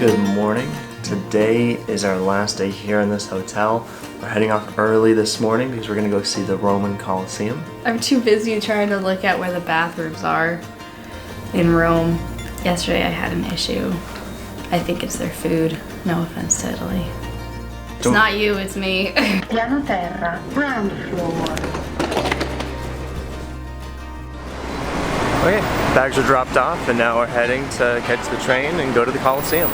Good morning. Today is our last day here in this hotel. We're heading off early this morning because we're gonna go see the Roman Colosseum. I'm too busy trying to look at where the bathrooms are in Rome. Yesterday I had an issue. I think it's their food. No offense to Italy. It's not you, it's me. Piano terra, ground floor. Okay, bags are dropped off and now we're heading to catch the train and go to the Colosseum.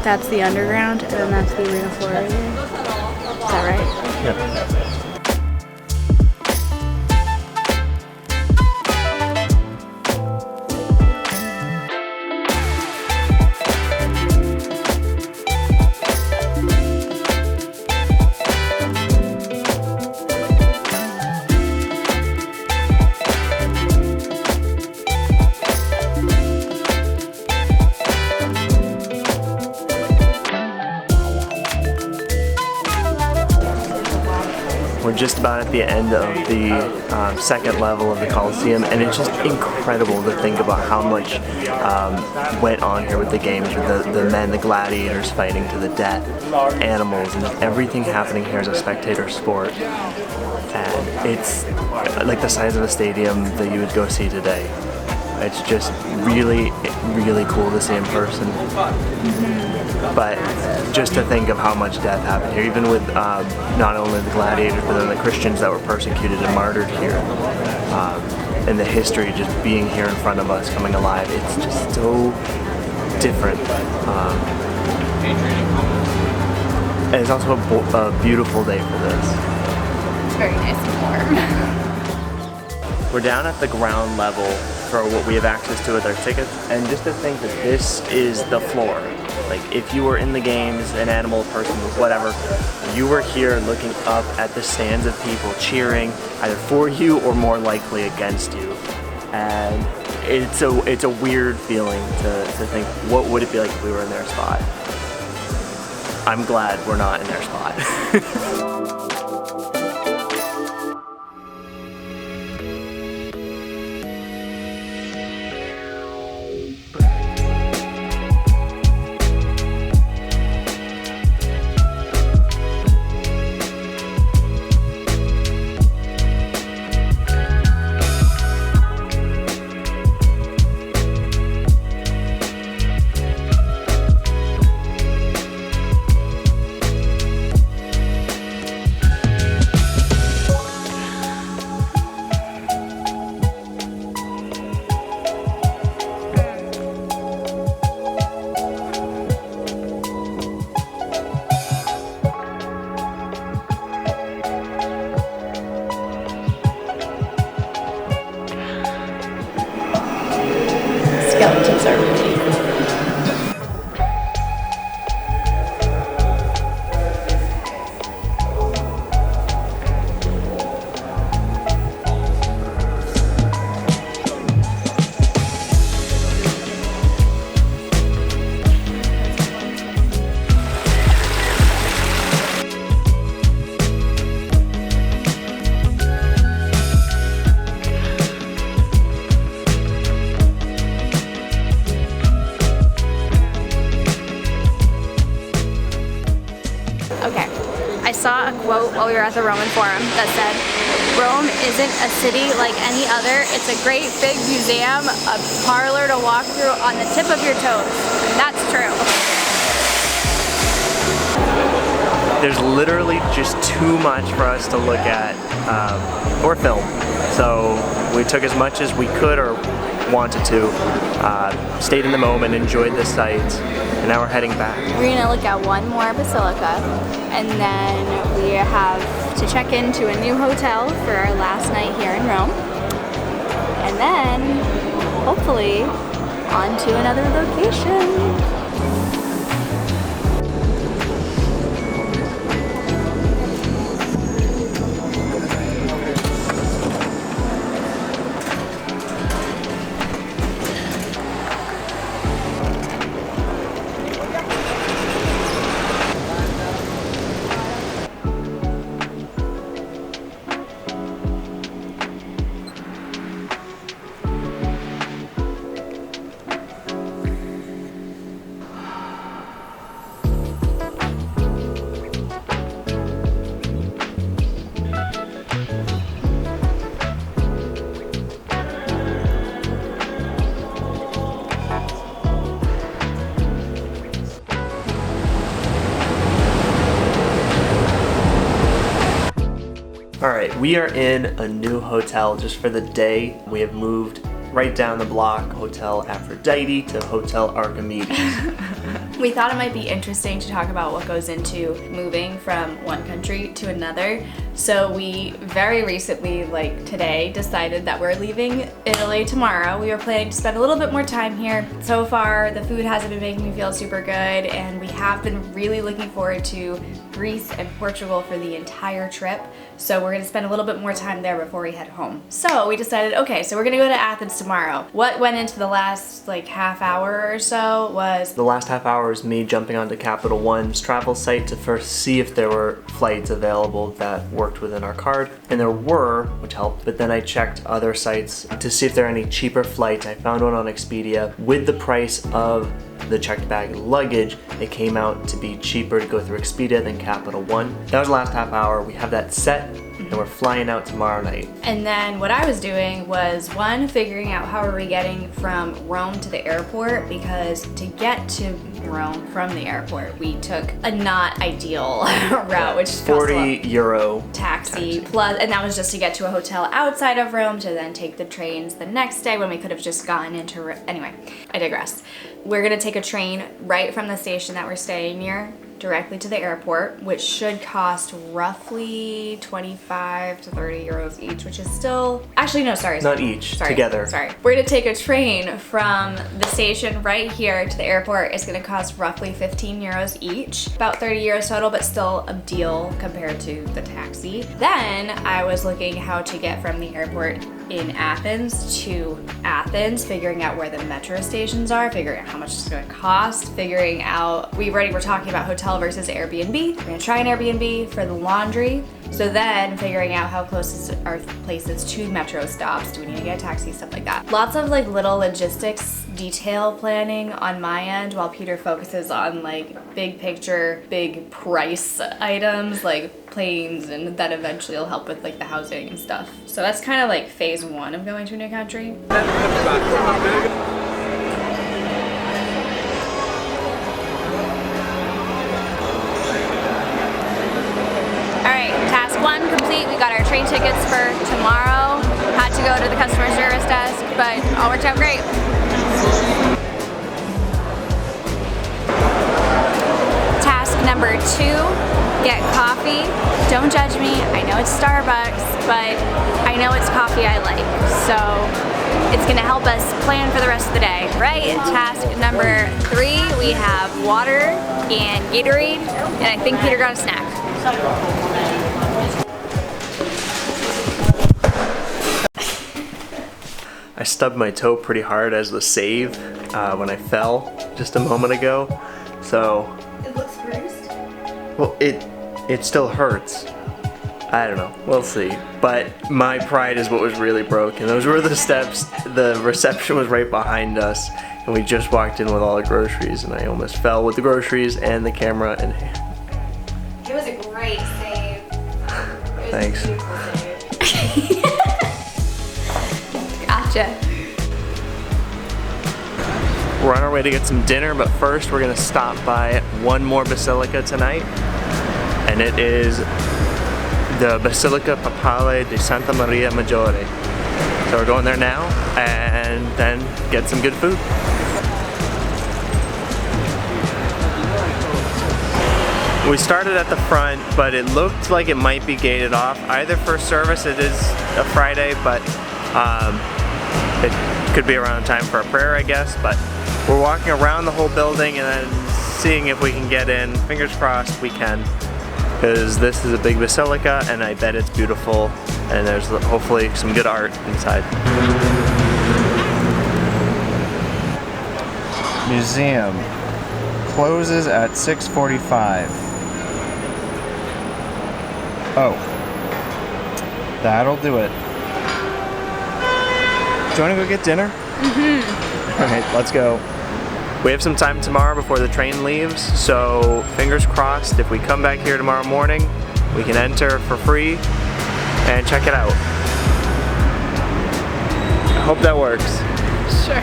That's the underground, and then that's the arena floor right here. Is that right? Yeah. We're just about at the end of the second level of the Colosseum, and it's just incredible to think about how much went on here with the games, with the men, the gladiators fighting to the death, animals, and everything happening here as a spectator sport. And it's like the size of a stadium that you would go see today. It's just really, really cool to see in person. But just to think of how much death happened here, even with not only the gladiators, but then the Christians that were persecuted and martyred here, and the history just being here in front of us, coming alive, it's just so different. And it's also a beautiful day for this. It's very nice and warm. We're down at the ground level for what we have access to with our tickets, and just to think that this is the floor. Like, if you were in the games, an animal, person, whatever, you were here looking up at the stands of people cheering either for you or more likely against you. And it's a weird feeling to think, what would it be like if we were in their spot? I'm glad we're not in their spot. Skeletons are really cool. Okay, I saw a quote while we were at the Roman Forum that said, "Rome isn't a city like any other. It's a great big museum, a parlor to walk through on the tip of your toes." And that's true. There's literally just too much for us to look at or film. So we took as much as we could or wanted to, stayed in the moment, enjoyed the sights, and now we're heading back. We're gonna look at one more basilica, and then we have to check into a new hotel for our last night here in Rome. And then, hopefully, on to another location. right, we are in a new hotel just for the day. We have moved right down the block, Hotel Aphrodite to Hotel Archimedes. We thought it might be interesting to talk about what goes into moving from one country to another. So we very recently, like today, decided that we're leaving Italy tomorrow. We were planning to spend a little bit more time here. So far, the food hasn't been making me feel super good, and we have been really looking forward to Greece and Portugal for the entire trip. So we're gonna spend a little bit more time there before we head home. So we decided, okay, so we're gonna go to Athens tomorrow. What went into the last like half hour or so was The last half hour is me jumping onto Capital One's travel site to first see if there were flights available that worked within our card. And there were, which helped, but then I checked other sites to see if there are any cheaper flights. I found one on Expedia. With the price of the checked bag and luggage, it came out to be cheaper to go through Expedia than Capital One. That was the last half hour. We have that set, and we're flying out tomorrow night. And then what I was doing was, one, figuring out how are we getting from Rome to the airport, because to get to Rome from the airport, we took a not ideal route, which cost €40 taxi plus, and that was just to get to a hotel outside of Rome to then take the trains the next day when we could have just gotten into anyway, I digress. We're gonna take a train right from the station that we're staying near directly to the airport, which should cost roughly 25 to 30 euros each, which is still, actually no, sorry. Not each, sorry, together. Sorry. We're gonna take a train from the station right here to the airport. It's gonna cost roughly 15 euros each, about 30 euros total, but still a deal compared to the taxi. Then I was looking how to get from the airport in Athens to Athens, figuring out where the metro stations are, figuring out how much it's gonna cost, figuring out, we already were talking about hotel versus Airbnb. We're gonna try an Airbnb for the laundry. So then figuring out how close are places to metro stops, do we need to get a taxi, stuff like that. Lots of like little logistics detail planning on my end, while Peter focuses on like big picture, big price items like planes, and that eventually will help with like the housing and stuff. So that's kind of like phase one of going to a new country. Task one complete. We got our train tickets for tomorrow. Had to go to the customer service desk, but all worked out great. Task number two, get coffee. Don't judge me. I know it's Starbucks, but I know it's coffee I like. So it's gonna help us plan for the rest of the day, right? Task number three, we have water and Gatorade, and I think Peter got a snack. I stubbed my toe pretty hard as the save when I fell just a moment ago. So It looks bruised. well, it still hurts. I don't know. We'll see. But my pride is what was really broken. Those were the steps. The reception was right behind us, and we just walked in with all the groceries, and I almost fell with the groceries and the camera in hand. It was a great save. Thanks. Gotcha. We're on our way to get some dinner, but first we're gonna stop by one more basilica tonight, and it is the Basilica Papal di Santa Maria Maggiore. So we're going there now, and then get some good food. We started at the front, but it looked like it might be gated off. Either for service, it is a Friday, but it could be around time for a prayer, I guess. But we're walking around the whole building and then seeing if we can get in. Fingers crossed we can, because this is a big basilica, and I bet it's beautiful, and there's hopefully some good art inside. Museum closes at 6:45. Oh, that'll do it. Do you want to go get dinner? Mm-hmm. Okay, let's go. We have some time tomorrow before the train leaves, so fingers crossed if we come back here tomorrow morning, we can enter for free and check it out. I hope that works. Sure.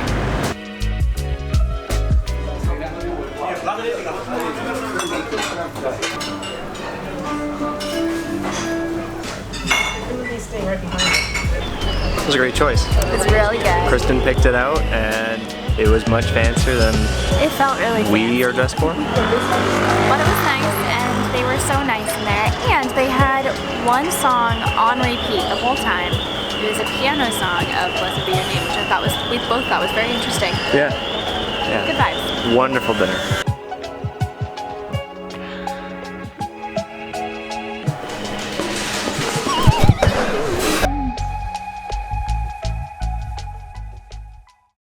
was a great choice. It's really good. Kristen picked it out, and it was much fancier than It felt really we fancy. are dressed for. But it was nice, and they were so nice in there. And they had one song on repeat the whole time. It was a piano song of Blessed Be Your Name, which we both thought was very interesting. Yeah. Good vibes. Wonderful dinner.